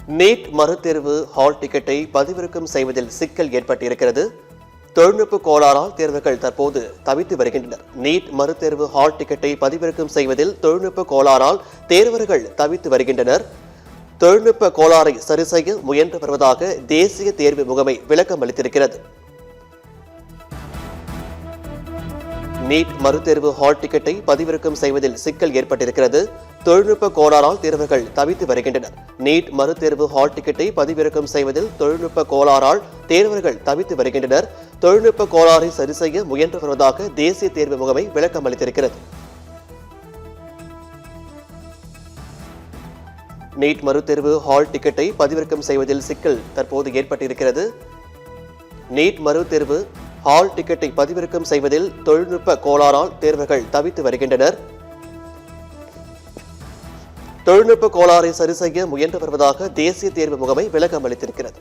NEET மறுதேர்வு hall டிக்கெட்டை பதிவிறக்கம் செய்வதில் சிக்கல் ஏற்பட்டிருக்கிறது. தொழில்நுட்ப கோளாறால் தேர்வர்கள் தற்போது தவித்து வருகின்றனர். நீட் மறுதேர்வு ஹால் டிக்கெட்டை பதிவிறக்கம் செய்வதில் தொழில்நுட்ப கோளாறால் தேர்வர்கள் தவித்து வருகின்றனர். தொழில்நுட்ப கோளாறை சரி செய்ய முயன்று வருவதாக தேசிய தேர்வு முகமை விளக்கம் அளித்திருக்கிறது. நீட் மறுதேர்வு ஹால் டிக்கெட்டை பதிவிறக்கம் செய்வதில் சிக்கல் ஏற்பட்டிருக்கிறது. தொழில்நுட்ப கோளாறால் தேர்வர்கள் தவித்து வருகின்றனர். நீட் மறுதேர்வு ஹால் டிக்கெட்டை பதிவிறக்கம் செய்வதில் தொழில்நுட்ப கோளாறால் தேர்வர்கள் தவித்து வருகின்றனர். தொழில்நுட்ப கோளாறை சரி செய்ய முயன்று வருவதாக தேசிய தேர்வு முகமை விளக்கம் அளித்திருக்கிறது. நீட் மறுதேர்வு ஹால் டிக்கெட்டை பதிவிறக்கம் செய்வதில் சிக்கல் தற்போது ஏற்பட்டிருக்கிறது. நீட் மறுதேர்வு ஹால் டிக்கெட்டை பதிவிறக்கம் செய்வதில் தொழில்நுட்ப கோளாறால் தேர்வர்கள் தவித்து வருகின்றனர். தொழில்நுட்ப கோளாறை சரி செய்ய முயன்று வருவதாக தேசிய தேர்வு முகமை விளக்கம் அளித்திருக்கிறது.